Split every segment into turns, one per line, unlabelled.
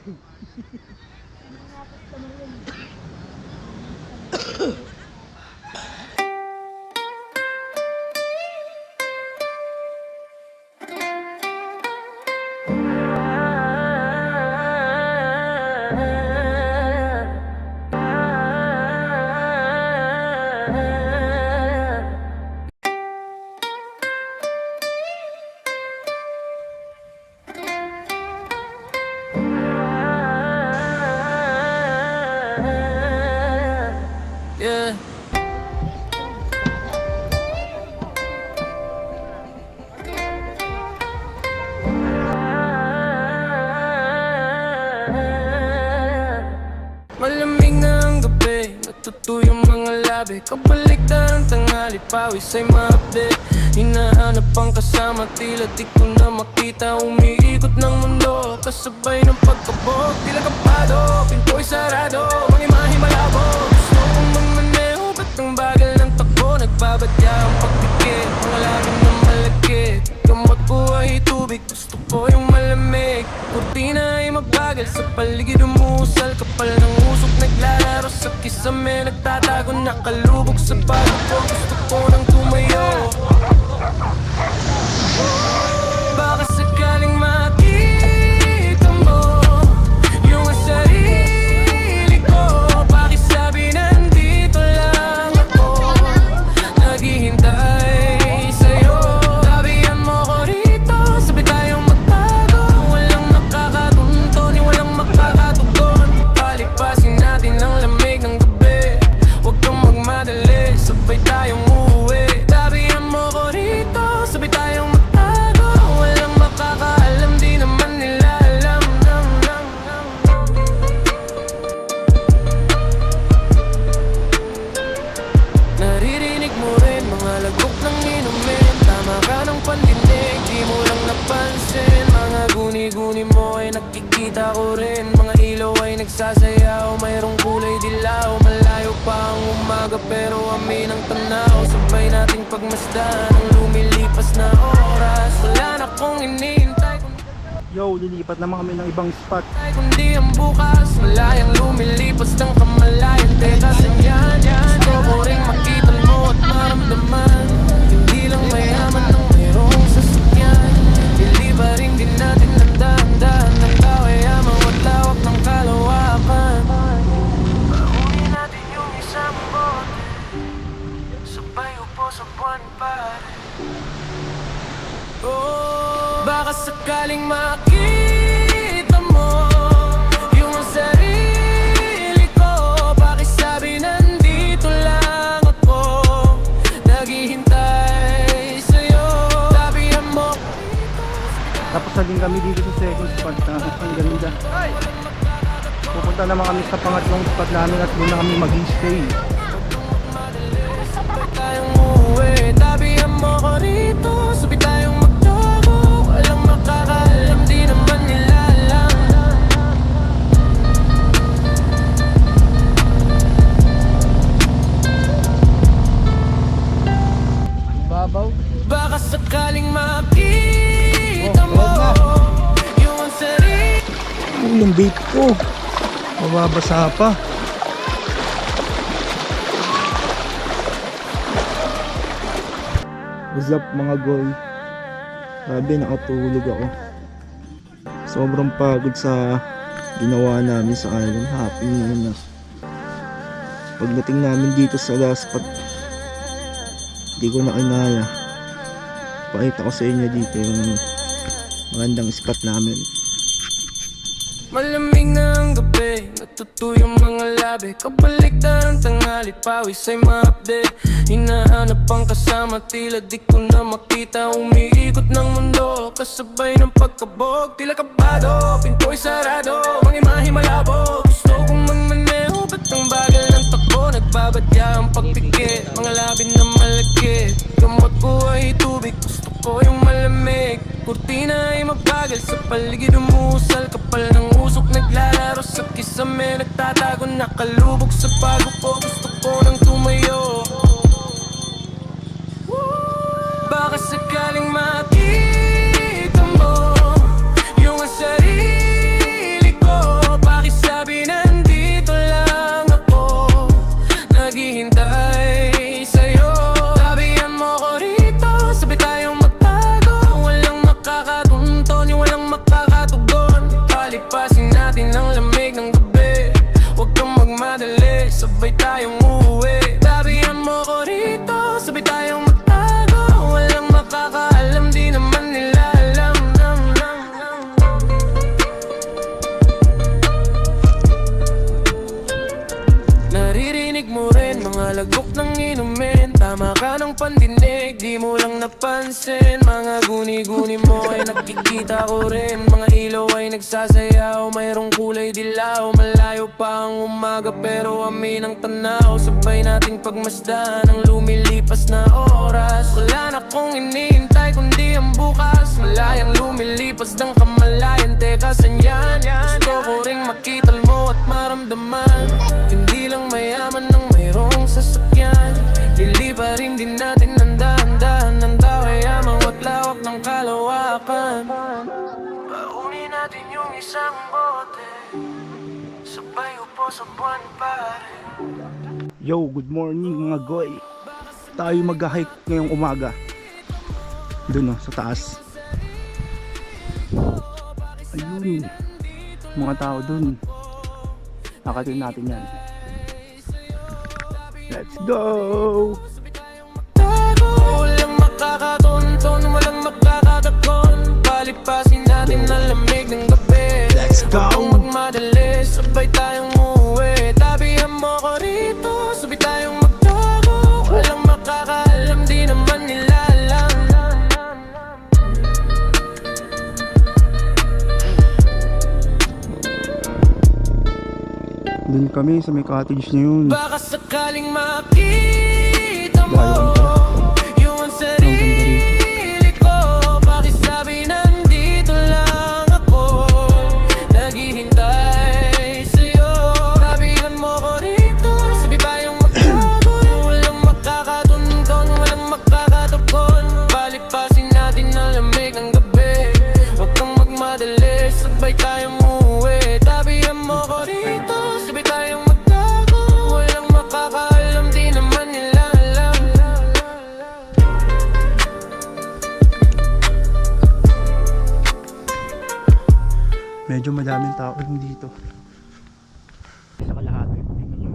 Yeah. Malamig na ang gabi, natutuyong mga labi. Kabaliktaran ng tanghali, pawis ay ma-update. Hinahanap ang kasama, tila di ko na makita. Umiikot ng mundo, kasabay ng pagkabog. Tila kapado, pinto'y sarado, mga imahe malabo. Gusto kong magmaneho, ba't ang bagal ng takbo? Nagbabadya ang pagpikit, mga lamin na malagkit. Gamot ko ay tubig, gusto ko yung malamig. Kurtina ay mabagal, sa paligid umusal. Kapal ng usok, naglalaro sa kisame. Nagtatago, nakalubog sa bago ko. Gusto ko nang tumayo. Baka sakaling makita mo yung sarili ko. Pakisabi nandito lang ako, naghihintay sa'yo. Tabihan mo ko rito, sabi tayong magtago. Walang nakakatunto, ni walang makakatugon. Palipasin natin ang lamig ng gabi. Huwag kang magmadali, sabay tayong uuwi. Tabihan mo ko rito, sabi tayong magtago. Walang makakaalam, di naman nila alam. Naririnig mo rin mga lagok ng inumin. Tama ka ng pandinig, di mo lang napansin. Mga guni-guni mo ay nakikita ko rin. Mga ilaw ay nagsasayaw, mayroong kulay dilaw. Malayo pa ang umaga pero amin ang tanaw. Sabay nating pagmasdan ang lumilipas na oras. Wala na kong iniintay
Yo, lilipat naman kami ng ibang spot.
kundi ang bukas. Malayang lumilipas ng kamalayan. Teka, sanyan, gusto ko rin makita mo at maramdaman. Hindi lang mayaman ng mayroong sasakyan. Dilibaring din natin ang dahan-dahan ng kawayaman at lawak ng kalawakan. Pauwi natin yung isang bote, sabay upo sa buwan pare. Oh, baka sakaling makita mo yung sarili ko. Pakisabi nandito lang ako, naghihintay sa'yo. Tabihan mo.
Tapos na din kami dito sa second spot na ang ganda. Pupunta naman kami sa pangatlong spot namin at doon na kami mag-stay.
Sabay tayong uuwi. Tabihan mo ko rito, sabi tayong magtago. Walang makakaalam, di naman nila alam.
Babaw.
Baka sakaling makita mo yung sarili.
Yung bait ko. Mababasa pa. What's up mga goy? Sabi nakatulog ako. Sobrang pagod sa ginawa namin sa island. Happy na. Pagdating namin dito sa last spot, hindi ko na kinaya. Pakita ko sa inyo dito yung magandang spot namin.
Malamig na ang gabi, natutuyong mga labi. Kabaliktaran ng tanghali, pawis ay ma-update. Hinahanap ang kasama, tila di ko na makita. Umiikot ng mundo, kasabay ng pagkabog. Tila kabado, pinto'y sarado, mga imahe malabo. Gusto kong magmaneho, ba't ang bagal ng takbo? Nagbabadya ang pagpikit, mga labi na malagkit. Gamot ko ay tubig, gusto ko yung malamig. Kurtina ay mabagal, sa paligid umusal. Kapal ng usok, naglalaro sa kisame. Nagtatago, nakalubog sa bago ko. Gusto ko nang tumayo. Baka sakaling makita mo yung sarili ko. tayong uuwi. Tabihan mo ko rito, sabay tayong magtago. Walang makakaalam, di naman nila alam. Naririnig mo rin mga lagok ng inumin. Tama ka ng pandinig, di mo lang napansin. Mga guni-guni mo ay nakikita ko rin. Mga ilaw ay nagsasayaw, mayroong kulay dilaw. Malayo pa ang umaga pero amin ang tanaw. Sabay nating pagmasdan ang lumilipas na oras. Wala na kong iniintay kundi ang bukas. Malayang lumilipas ng kamalayan. Teka, saan yan? Gusto ko ring makita mo at maramdaman. Hindi lang mayaman ng mayroong sasakyan. Liliparin din natin ang dahan-dahan ng kaya mawat lawak ng kalawakan. Paunin natin yung isang bote, sabay upo sa buwan pare.
Yo, good morning mga goy. Tayo mag-hike ngayong umaga. Doon sa taas. Ayun, mga tao doon. Nakatin natin yan. Let's go!
Walang makakatunton, walang makakadakon. Palipasin natin ang lamig ng gabi.
Let's go!
Huwag magmadali, sabay tayong uuwi. Tabihan mo ko rito, sabay tayong magtago. Walang makakaalam, di naman nila alam.
Doon kami sa may cottage na yun.
Baka sakaling makita mo yung ang sarili ko. Pakisabi nandito lang ako, naghihintay sa'yo. Tabihan mo ko rito, sabi tayong magtago. Walang makakatunton, walang makakatukon. Palipasin natin ang lamig ng gabi. Huwag kang magmadali, sabay tayong uuwi. Tabihan mo ko rito, sabay tayong magtago. Walang makakaalam, di naman nila alam.
Medyo madaming tao rin dito. Sa kalahati. Tingnan nyo.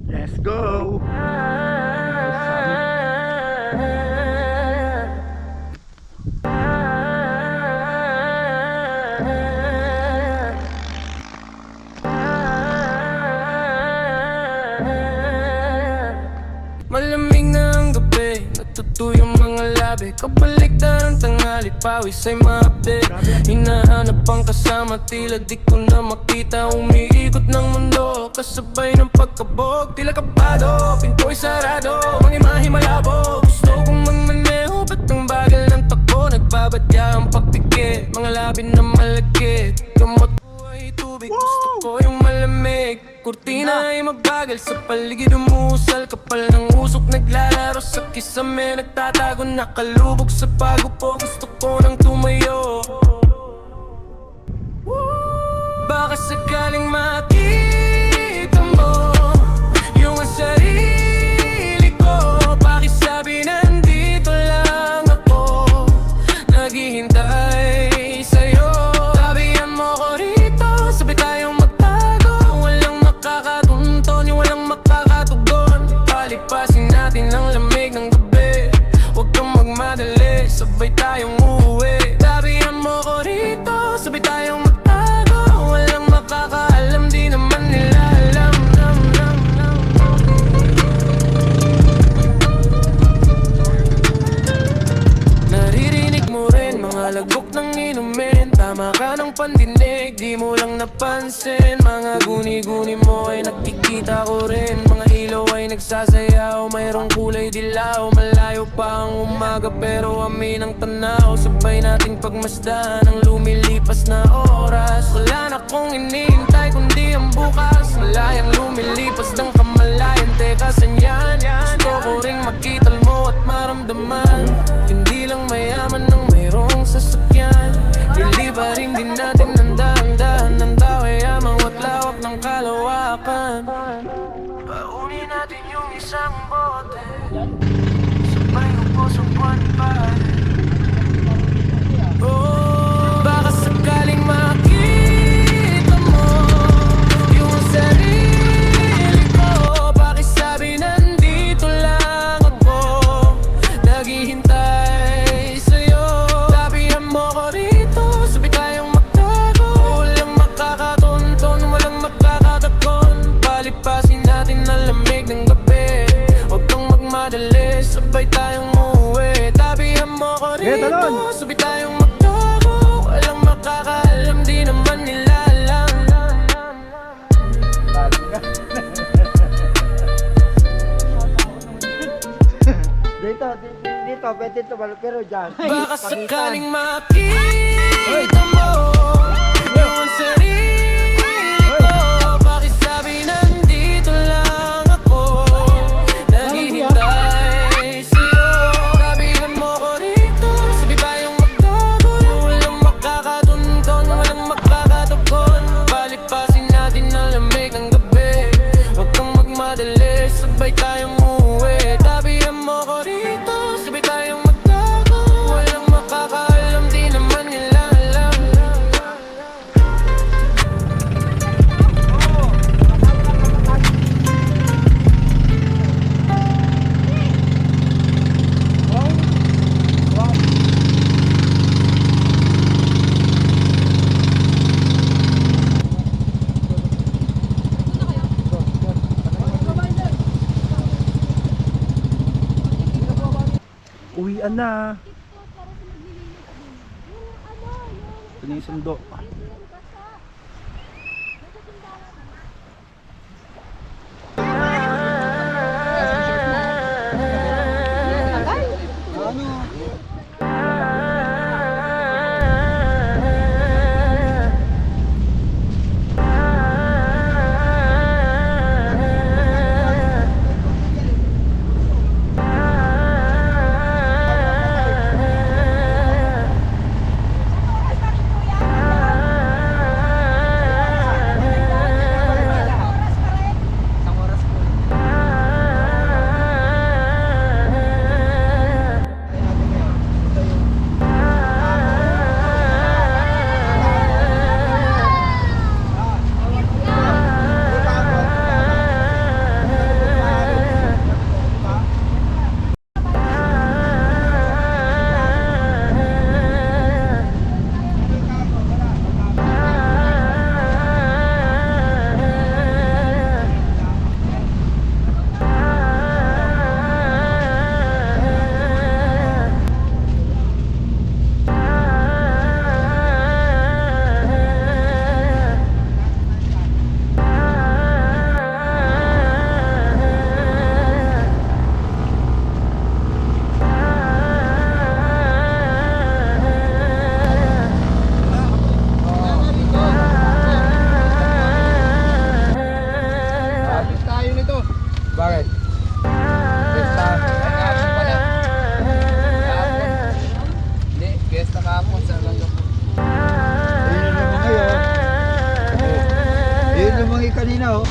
Let's go!
Malamig na ang gabi, natutuyong mga labi. Kabaligtaran ng tanghali, pawis ay maapde. Hinahanap ang kasama, tila di ko na makita. Umiikot ng mundo, kasabay ng pagkabog. Tila kabado, pinto'y sarado, mga imahe malabo. Gusto kong magmaneho, ba't ang bagal ng takbo? Nagbabadya ang pagpikit, mga labi na malagkit. Gamot ko ay tubig, gusto ko yung malamig. Kurtina ay mabagal, sa paligid umusal. Kapal ng usok, naglalaro sa kisame. Nagtatago, nakalubog sa pagupo. Gusto ko nang tumayo. Baka sakaling makita mo yung ang sarili ko. Pakisabi nandito lang ako, naghihintay sa'yo. Tabihan mo ko rito, sabay tayong magtago. Walang makakatunton, walang makakatugon. Palipasin natin ang lamig ng gabi. Huwag kang magmadali, sabay tayong uuwi. Tabihan mo ko rito, sabay tayong magtago. Walang makakaalam, di naman nila alam. Naririnig mo rin mga lagok ng inumin. Tama ka ng pandinig, di mo lang napansin. Mga guni-guni mo ay nakikita ko rin. Mga ilaw ay nagsasayaw, mayroong kulay dilaw. Malayo pa ang umaga pero amin ang tanaw. Sabay nating pagmasdan ang lumilipas na oras. Wala na kong iniintay kundi ang bukas. Malayang lumilipas ng kamalayan. Teka, saan yan? Gusto ko ring makita mo at maramdaman. Hindi lang mayaman ng mayroong sasakyan. Liliparin din natin natin yung isang bote. Sabay upo sa buwan pa. Oh, baka sakaling makita mo yung sarili ko. Pakisabi nandito lang ako, naghihintay sa'yo. Tabihan mo ko rito, sabi tayong magtago. Walang makakatunton, walang makakatakon. Palipasin natin ang lamig ng gabi. Huwag kang magmadali, sabay tayong umuwi. Tabihan mo ko rito, sabi tayong magtago. Walang makakaalam, di naman nila alam.
Dito, pwede ito, pero dyan.
Baka sakaling makita mo yung sarili ko. Pakisabi nandito lang ako, naghihintay sa'yo. Sabihan mo ko rito, sabi tayong magtago. Walang makakatunton, walang makakatugon. Palipasin natin ang lamig ng gabi. Huwag kang magmadali, sabay tayong umuwi. Tabihan mo ko rito, sabi tayong magtago. Walang makakaalam, di naman nila alam.
Uwian na. Ito na yung sundo.
Bakit? Gesta. Kahapon pala. Kahapon. Hindi, gesta kahapon sa London. Ayun naman ngayon. Ayun naman kanina oh.